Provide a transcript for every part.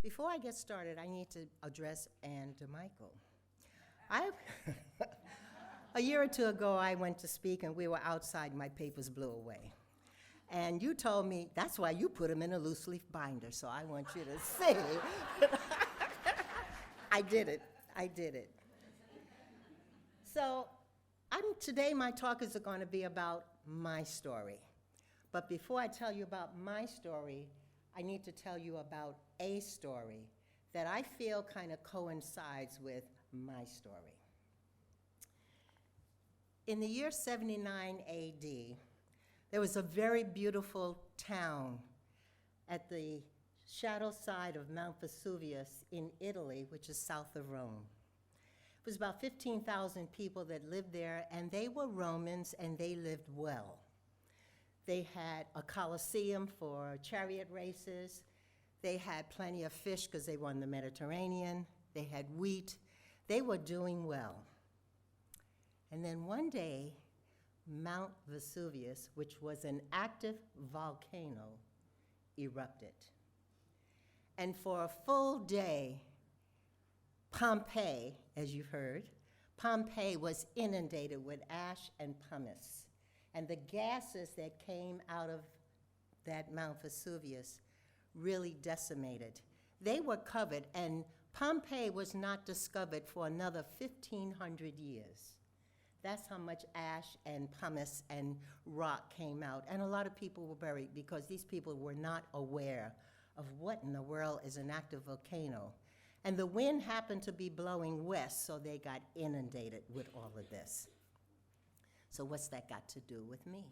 Before I get started, I need to address Ann DeMichael. A year or two ago, I went to speak, and we were outside, and my papers blew away. And you told me, that's why you put them in a loose leaf binder, so I want you to see. I did it. So today my talk is going to be about my story. But before I tell you about my story, I need to tell you about a story that I feel kind of coincides with my story. In the year 79 AD, there was a very beautiful town at the shadow side of Mount Vesuvius in Italy, which is south of Rome. It was about 15,000 people that lived there, and they were Romans, and they lived well. They had a coliseum for chariot races. They had plenty of fish because they were in the Mediterranean. They had wheat. They were doing well. And then one day, Mount Vesuvius, which was an active volcano, erupted. And for a full day, Pompeii, as you've heard, Pompeii was inundated with ash and pumice. And the gases that came out of that Mount Vesuvius really decimated. They were covered, and Pompeii was not discovered for another 1,500 years. That's how much ash and pumice and rock came out. And a lot of people were buried because these people were not aware of what in the world is an active volcano. And the wind happened to be blowing west, so they got inundated with all of this. So what's that got to do with me?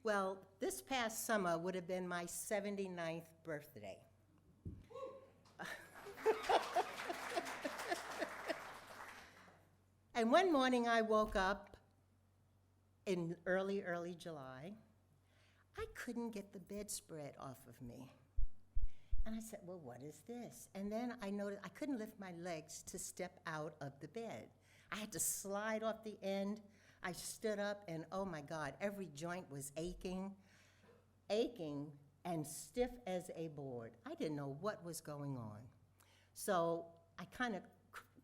Well, this past summer would have been my 79th birthday. And one morning I woke up in early July. I couldn't get the bedspread off of me. And I said, well, what is this? And then I noticed I couldn't lift my legs to step out of the bed. I had to slide off the end. I stood up, and oh my God, every joint was aching and stiff as a board. I didn't know what was going on. So I kind of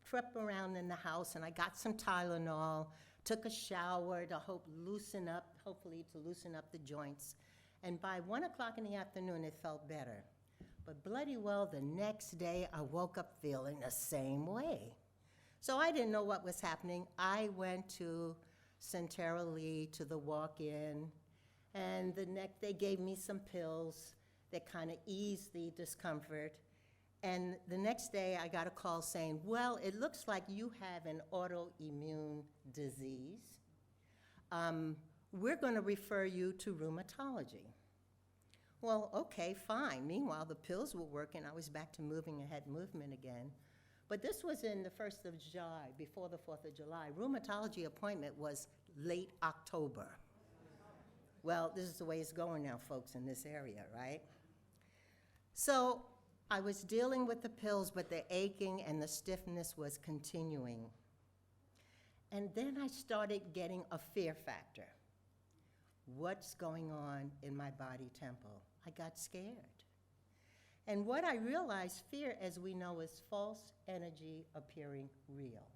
crept around in the house, and I got some Tylenol, took a shower to hopefully to loosen up the joints. And by 1 o'clock in the afternoon, it felt better. But bloody well, the next day, I woke up feeling the same way. So I didn't know what was happening. I went to Centera Lee to the walk-in, and they gave me some pills that kind of eased the discomfort. And the next day, I got a call saying, well, it looks like you have an autoimmune disease. We're going to refer you to rheumatology. Well, okay, fine. Meanwhile, the pills were working. I was back to movement again. But this was in the 1st of July, before the 4th of July. Rheumatology appointment was late October. Well, this is the way it's going now, folks, in this area, right? So I was dealing with the pills, but the aching and the stiffness was continuing. And then I started getting a fear factor. What's going on in my body temple? I got scared. And what I realized, fear, as we know, is false energy appearing real.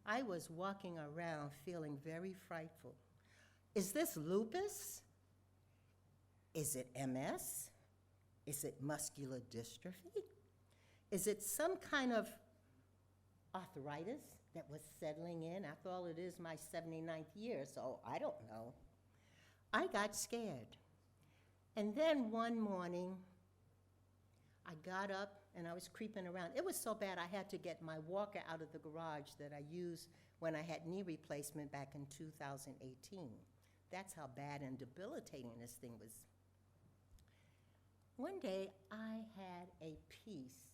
I was walking around feeling very frightful. Is this lupus? Is it MS? Is it muscular dystrophy? Is it some kind of arthritis that was settling in? After all, it is my 79th year, so I don't know. I got scared. And then one morning, I got up and I was creeping around. It was so bad I had to get my walker out of the garage that I used when I had knee replacement back in 2018. That's how bad and debilitating this thing was. One day I had a peace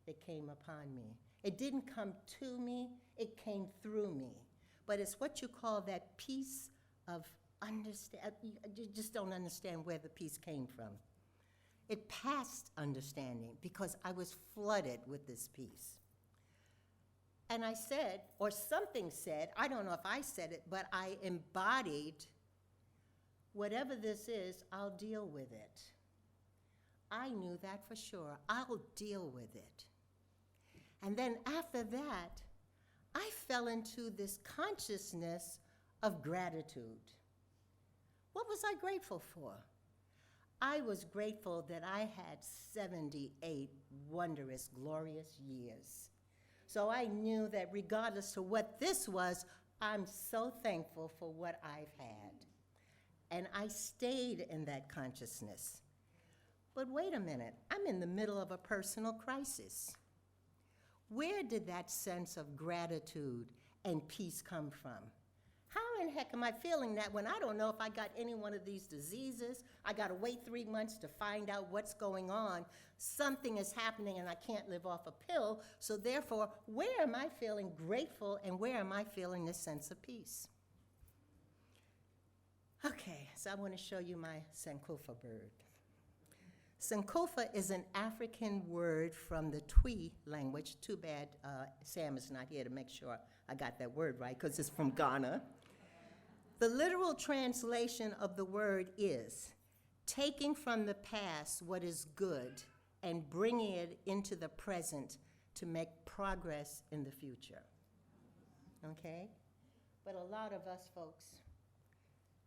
that came upon me. It didn't come to me, it came through me. But it's what you call that peace of understand. You just don't understand where the peace came from. It passed understanding because I was flooded with this peace. And I said, or something said, I don't know if I said it, but I embodied, whatever this is, I'll deal with it. I knew that for sure. I'll deal with it. And then after that, I fell into this consciousness of gratitude. What was I grateful for? I was grateful that I had 78 wondrous, glorious years. So I knew that regardless of what this was, I'm so thankful for what I've had. And I stayed in that consciousness. But wait a minute, I'm in the middle of a personal crisis. Where did that sense of gratitude and peace come from? How in heck am I feeling that when I don't know if I got any one of these diseases? I got to wait 3 months to find out what's going on. Something is happening and I can't live off a pill. So therefore, where am I feeling grateful and where am I feeling this sense of peace? Okay, so I want to show you my Sankofa bird. Sankofa is an African word from the Twi language. Too bad Sam is not here to make sure I got that word right, because it's from Ghana. The literal translation of the word is taking from the past what is good and bringing it into the present to make progress in the future. Okay? But a lot of us folks,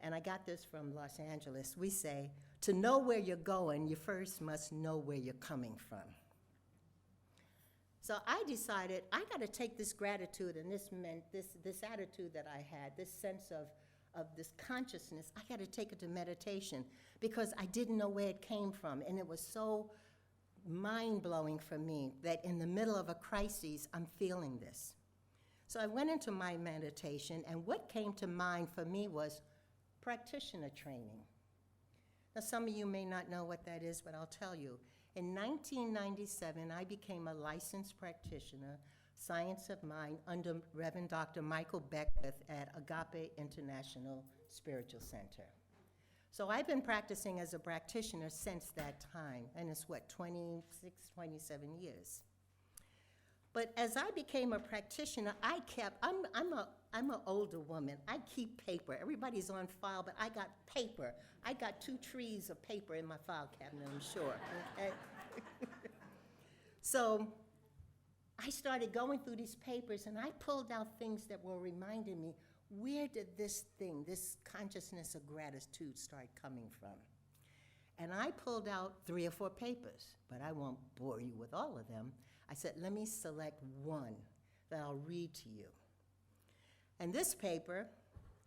and I got this from Los Angeles, we say, to know where you're going, you first must know where you're coming from. So I decided I got to take this gratitude and this attitude that I had, this sense of this consciousness, I got to take it to meditation because I didn't know where it came from. And it was so mind-blowing for me that in the middle of a crisis, I'm feeling this. So I went into my meditation, and what came to mind for me was practitioner training. Now, some of you may not know what that is, but I'll tell you. In 1997, I became a licensed practitioner, Science of Mind, under Reverend Dr. Michael Beckwith at Agape International Spiritual Center. So I've been practicing as a practitioner since that time, and it's 26, 27 years. But as I became a practitioner, I'm an older woman. I keep paper. Everybody's on file, but I got paper. I got 2 trees of paper in my file cabinet, I'm sure. Okay? So I started going through these papers, and I pulled out things that were reminding me, where did this consciousness of gratitude start coming from? And I pulled out 3 or 4 papers, but I won't bore you with all of them. I said, let me select one that I'll read to you. And this paper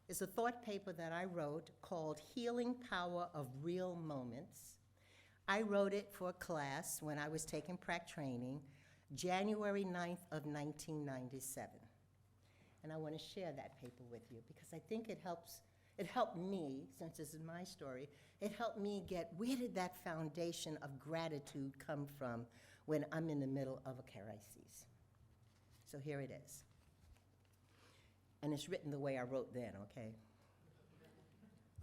is a thought paper that I wrote called Healing Power of Real Moments. I wrote it for a class when I was taking prac training, January 9th of 1997. And I want to share that paper with you because I think it helped me, since this is my story, it helped me get, where did that foundation of gratitude come from when I'm in the middle of a crisis? So here it is. And it's written the way I wrote then, okay?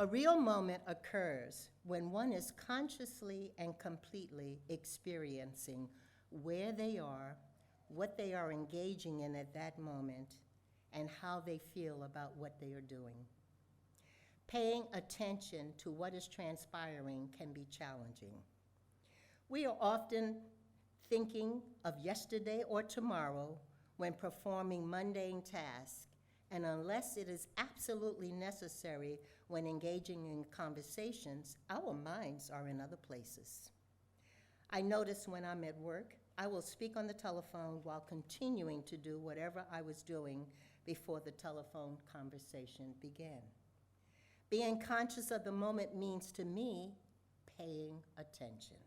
A real moment occurs when one is consciously and completely experiencing where they are, what they are engaging in at that moment, and how they feel about what they are doing. Paying attention to what is transpiring can be challenging. We are often thinking of yesterday or tomorrow when performing mundane tasks, and unless it is absolutely necessary when engaging in conversations, our minds are in other places. I notice when I'm at work, I will speak on the telephone while continuing to do whatever I was doing before the telephone conversation began. Being conscious of the moment means to me paying attention.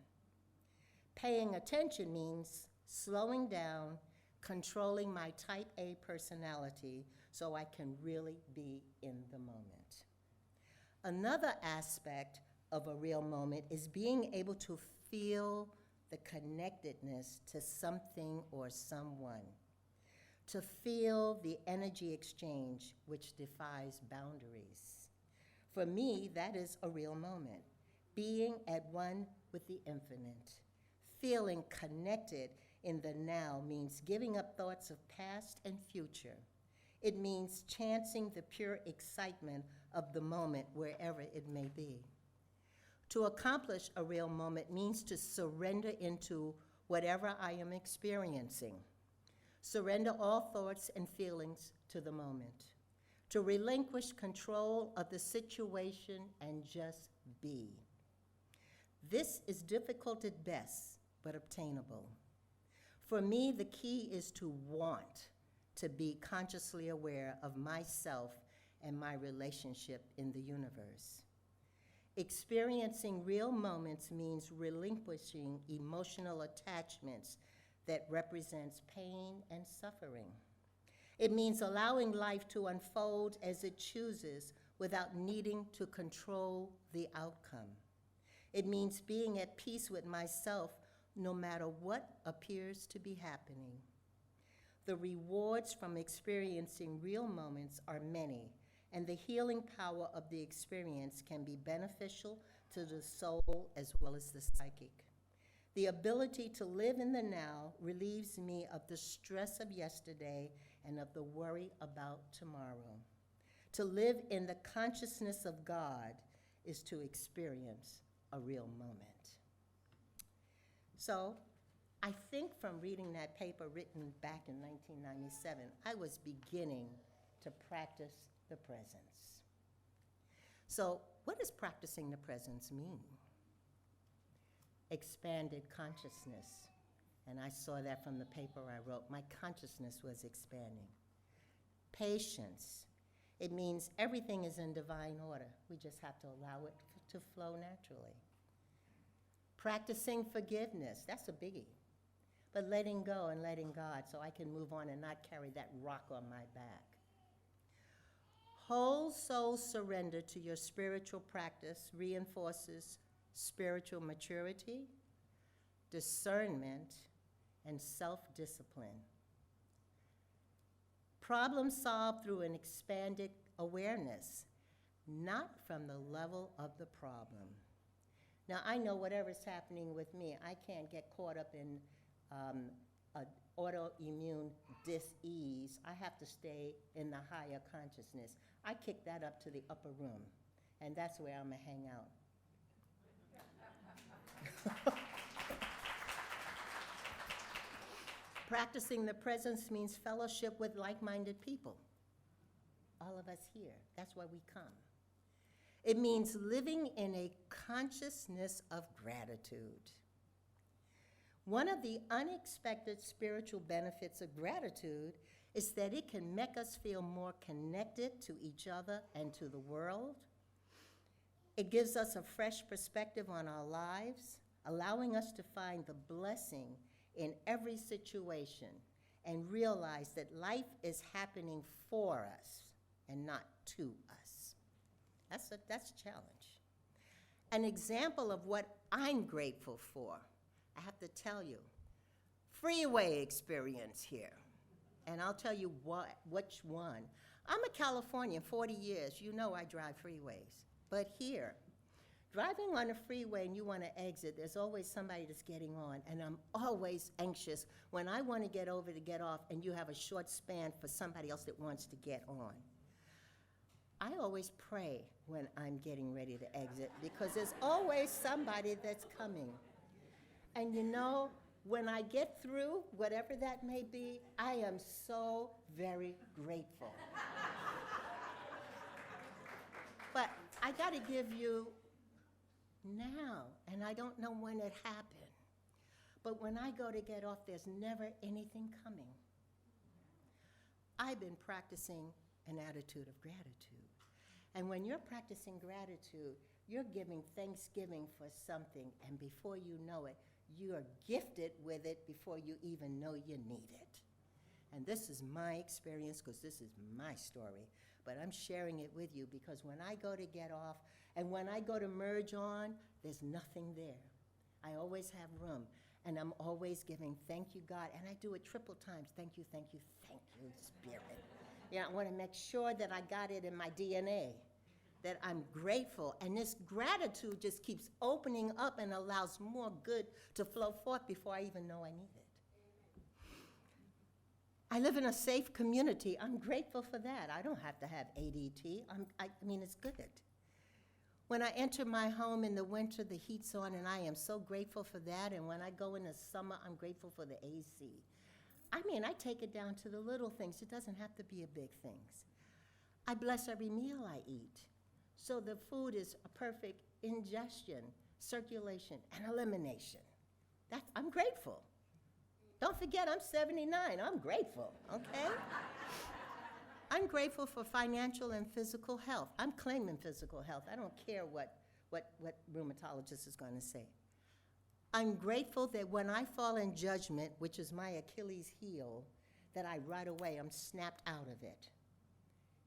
Paying attention means slowing down, controlling my type A personality so I can really be in the moment. Another aspect of a real moment is being able to feel the connectedness to something or someone, to feel the energy exchange which defies boundaries. For me, that is a real moment, being at one with the infinite. Feeling connected in the now means giving up thoughts of past and future. It means chancing the pure excitement of the moment wherever it may be. To accomplish a real moment means to surrender into whatever I am experiencing. Surrender all thoughts and feelings to the moment. To relinquish control of the situation and just be. This is difficult at best, but obtainable. For me, the key is to want to be consciously aware of myself and my relationship in the universe. Experiencing real moments means relinquishing emotional attachments that represents pain and suffering. It means allowing life to unfold as it chooses without needing to control the outcome. It means being at peace with myself no matter what appears to be happening. The rewards from experiencing real moments are many, and the healing power of the experience can be beneficial to the soul as well as the psychic. The ability to live in the now relieves me of the stress of yesterday and of the worry about tomorrow. To live in the consciousness of God is to experience a real moment. So, I think from reading that paper written back in 1997, I was beginning to practice the presence. So, what does practicing the presence mean? Expanded consciousness. And I saw that from the paper I wrote. My consciousness was expanding. Patience. It means everything is in divine order. We just have to allow it to flow naturally. Practicing forgiveness. That's a biggie. But letting go and letting God so I can move on and not carry that rock on my back. Whole soul surrender to your spiritual practice reinforces spiritual maturity, discernment, and self-discipline. Problem solved through an expanded awareness, not from the level of the problem. Now, I know whatever's happening with me, I can't get caught up in an autoimmune dis-ease. I have to stay in the higher consciousness. I kick that up to the upper room, and that's where I'm gonna hang out. Practicing the presence means fellowship with like-minded people. All of us here, that's why we come. It means living in a consciousness of gratitude. One of the unexpected spiritual benefits of gratitude is that it can make us feel more connected to each other and to the world. It gives us a fresh perspective on our lives, allowing us to find the blessing in every situation and realize that life is happening for us and not to us. That's a challenge. An example of what I'm grateful for, I have to tell you, freeway experience here. And I'll tell you which one. I'm a Californian, 40 years. You know I drive freeways. But here, driving on a freeway and you want to exit, there's always somebody that's getting on. And I'm always anxious when I want to get over to get off and you have a short span for somebody else that wants to get on. I always pray when I'm getting ready to exit because there's always somebody that's coming. And you know, when I get through, whatever that may be, I am so very grateful. But I got to give you now, and I don't know when it happened. But when I go to get off, there's never anything coming. I've been practicing an attitude of gratitude. And when you're practicing gratitude, you're giving thanksgiving for something, and before you know it, you are gifted with it before you even know you need it. And this is my experience because this is my story. But I'm sharing it with you because when I go to get off and when I go to merge on, there's nothing there. I always have room. And I'm always giving thank you, God. And I do it triple times. Thank you, thank you, thank you, Spirit. Yeah, I want to make sure that I got it in my DNA, that I'm grateful. And this gratitude just keeps opening up and allows more good to flow forth before I even know I need it. I live in a safe community. I'm grateful for that. I don't have to have ADT. I mean, it's good. When I enter my home in the winter, the heat's on, and I am so grateful for that. And when I go in the summer, I'm grateful for the AC. I mean, I take it down to the little things. It doesn't have to be a big things. I bless every meal I eat. So the food is a perfect ingestion, circulation, and elimination. I'm grateful. Don't forget, I'm 79. I'm grateful, okay? I'm grateful for financial and physical health. I'm claiming physical health. I don't care what rheumatologist is going to say. I'm grateful that when I fall in judgment, which is my Achilles heel, that right away I'm snapped out of it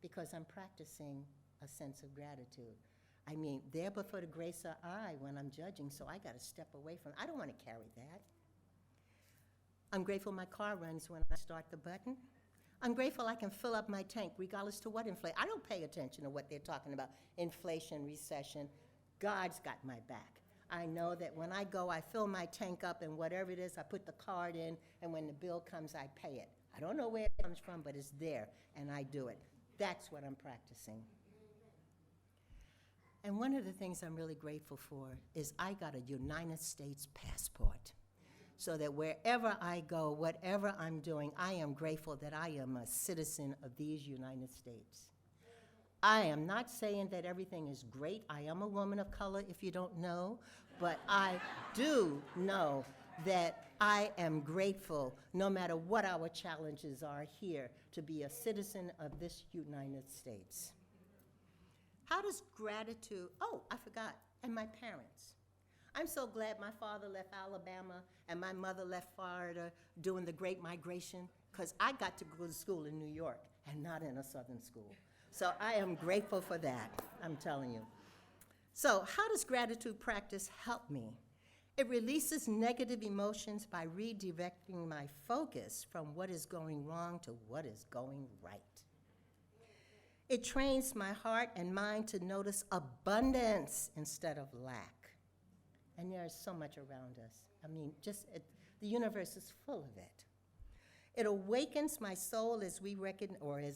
because I'm practicing a sense of gratitude. I mean, there but for the grace of I when I'm judging, so I got to step away from it. I don't want to carry that. I'm grateful my car runs when I start the button. I'm grateful I can fill up my tank regardless to what inflation. I don't pay attention to what they're talking about, inflation, recession. God's got my back. I know that when I go, I fill my tank up, and whatever it is, I put the card in, and when the bill comes, I pay it. I don't know where it comes from, but it's there, and I do it. That's what I'm practicing. And one of the things I'm really grateful for is I got a United States passport, so that wherever I go, whatever I'm doing, I am grateful that I am a citizen of these United States. I am not saying that everything is great. I am a woman of color, if you don't know, but I do know that I am grateful, no matter what our challenges are here, to be a citizen of this United States. How does gratitude, oh, I forgot, and my parents. I'm so glad my father left Alabama and my mother left Florida during the Great Migration, because I got to go to school in New York and not in a Southern school. So I am grateful for that, I'm telling you. So how does gratitude practice help me? It releases negative emotions by redirecting my focus from what is going wrong to what is going right. It trains my heart and mind to notice abundance instead of lack. And there is so much around us. I mean, the universe is full of it. It awakens my soul as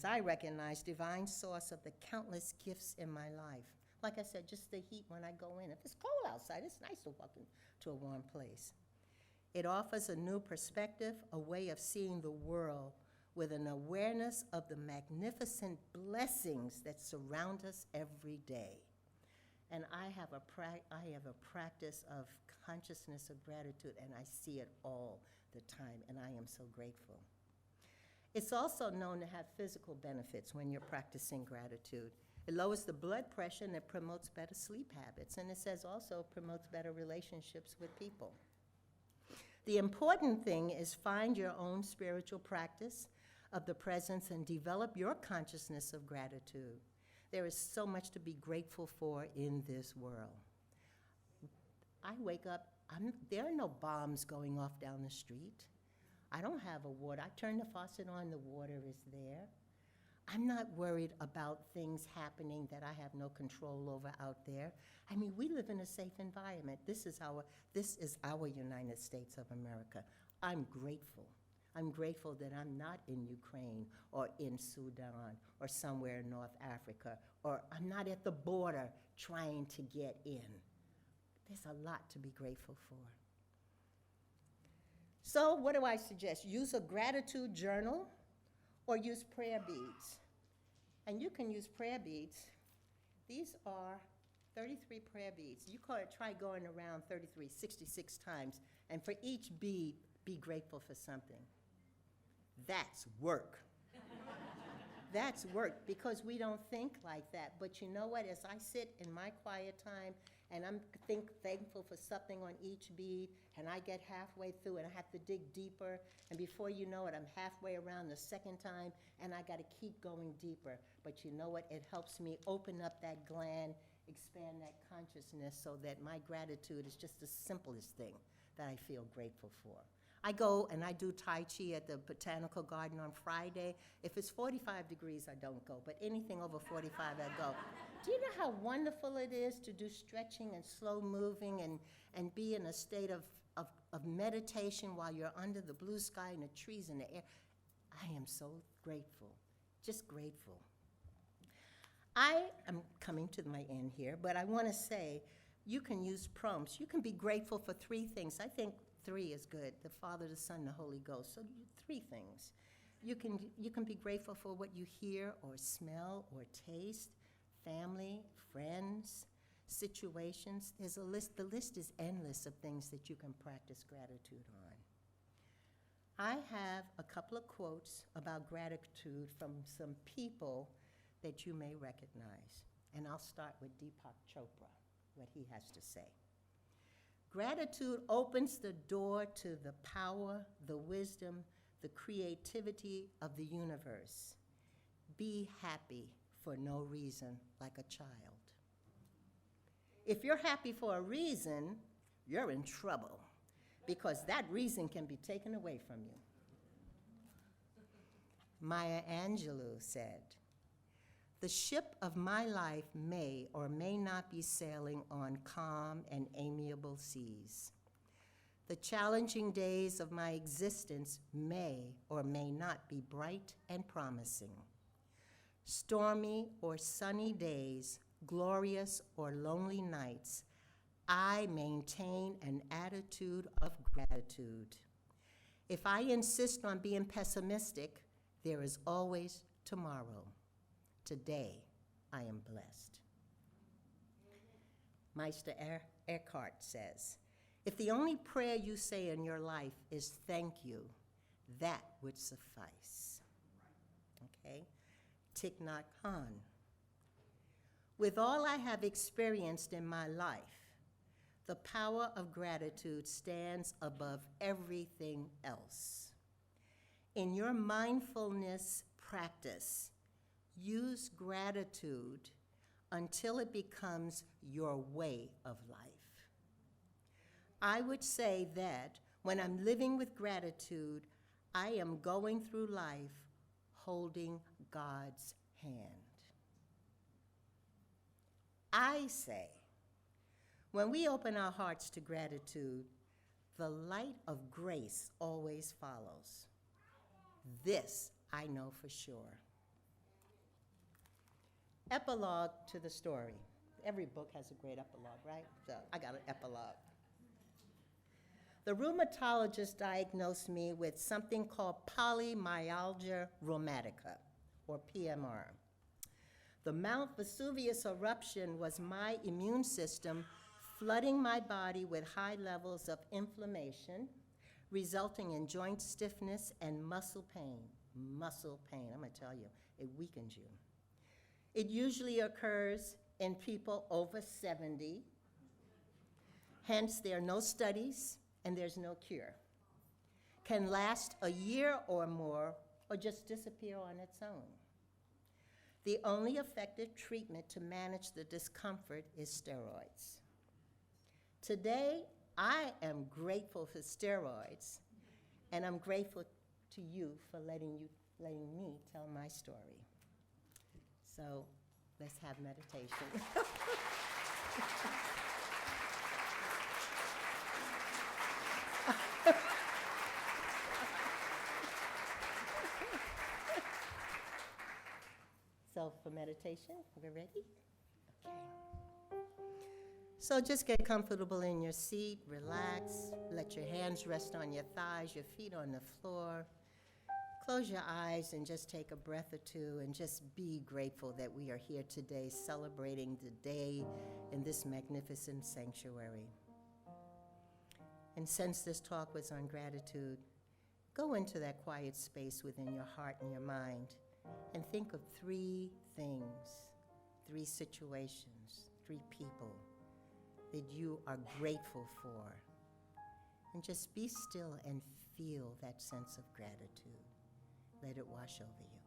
I recognize divine source of the countless gifts in my life. Like I said, just the heat when I go in. If it's cold outside, it's nice to walk into a warm place. It offers a new perspective, a way of seeing the world with an awareness of the magnificent blessings that surround us every day. And I have a practice of consciousness of gratitude, and I see it all the time, and I am so grateful. It's also known to have physical benefits when you're practicing gratitude. It lowers the blood pressure, and it promotes better sleep habits, and it says also promotes better relationships with people. The important thing is find your own spiritual practice of the presence and develop your consciousness of gratitude. There is so much to be grateful for in this world. I wake up, there are no bombs going off down the street. I don't have a water. I turn the faucet on, the water is there. I'm not worried about things happening that I have no control over out there. I mean, we live in a safe environment. This is our United States of America. I'm grateful. I'm grateful that I'm not in Ukraine or in Sudan or somewhere in North Africa, or I'm not at the border trying to get in. There's a lot to be grateful for. So what do I suggest? Use a gratitude journal or use prayer beads. And you can use prayer beads. These are 33 prayer beads. You try going around 66 times, and for each bead, be grateful for something. That's work. That's work, because we don't think like that. But you know what? As I sit in my quiet time and I'm thankful for something on each bead, and I get halfway through and I have to dig deeper, and before you know it, I'm halfway around the second time, and I got to keep going deeper. But you know what? It helps me open up that gland, expand that consciousness, so that my gratitude is just the simplest thing that I feel grateful for. I go and I do Tai Chi at the Botanical Garden on Friday. If it's 45 degrees, I don't go, but anything over 45, I go. Do you know how wonderful it is to do stretching and slow moving and be in a state of meditation while you're under the blue sky and the trees and the air? I am so grateful, just grateful. I am coming to my end here, but I want to say you can use prompts. You can be grateful for three things. I think three is good: the Father, the Son, the Holy Ghost. So three things. You can be grateful for what you hear or smell or taste, family, friends, situations. There's a list. The list is endless of things that you can practice gratitude on. I have a couple of quotes about gratitude from some people that you may recognize. And I'll start with Deepak Chopra, what he has to say. Gratitude opens the door to the power, the wisdom, the creativity of the universe. Be happy for no reason, like a child. If you're happy for a reason, you're in trouble, because that reason can be taken away from you. Maya Angelou said, "The ship of my life may or may not be sailing on calm and amiable seas. The challenging days of my existence may or may not be bright and promising. Stormy or sunny days, glorious or lonely nights, I maintain an attitude of gratitude. If I insist on being pessimistic, there is always tomorrow. Today, I am blessed." Meister Eckhart says, "If the only prayer you say in your life is thank you, that would suffice." Okay? Thich Nhat Hanh. "With all I have experienced in my life, the power of gratitude stands above everything else. In your mindfulness practice, use gratitude until it becomes your way of life. I would say that when I'm living with gratitude, I am going through life holding God's hand. I say, when we open our hearts to gratitude, the light of grace always follows. This I know for sure." Epilogue to the story. Every book has a great epilogue, right? So I got an epilogue. The rheumatologist diagnosed me with something called polymyalgia rheumatica, or PMR. The Mount Vesuvius eruption was my immune system flooding my body with high levels of inflammation, resulting in joint stiffness and muscle pain. Muscle pain, I'm gonna tell you, it weakens you. It usually occurs in people over 70. Hence, there are no studies and there's no cure. Can last a year or more, or just disappear on its own. The only effective treatment to manage the discomfort is steroids. Today, I am grateful for steroids, and I'm grateful to you for letting me tell my story. So let's have meditation. So for meditation, we're ready? Okay. So just get comfortable in your seat, relax, let your hands rest on your thighs, your feet on the floor. Close your eyes and just take a breath or two and just be grateful that we are here today celebrating the day in this magnificent sanctuary. And since this talk was on gratitude, go into that quiet space within your heart and your mind and think of three things, three situations, three people that you are grateful for. And just be still and feel that sense of gratitude. Let it wash over you.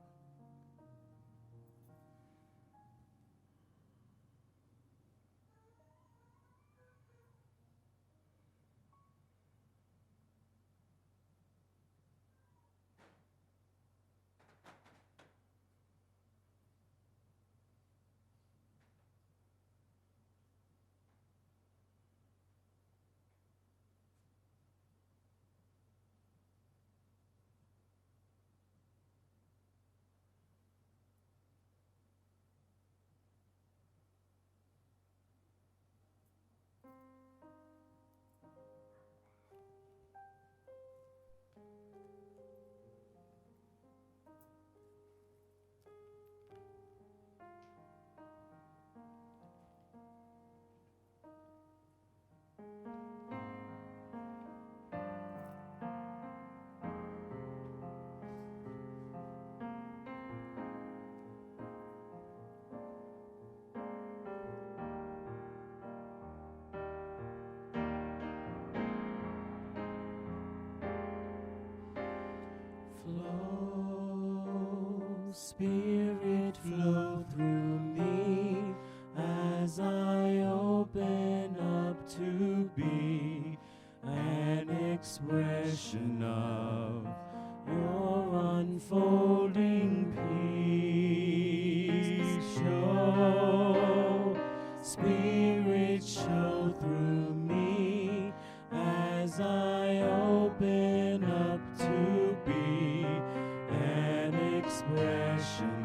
Spirit, flow through me as I open up to be an expression of your unfolding peace. Show, Spirit, show through me as I open up to be an expression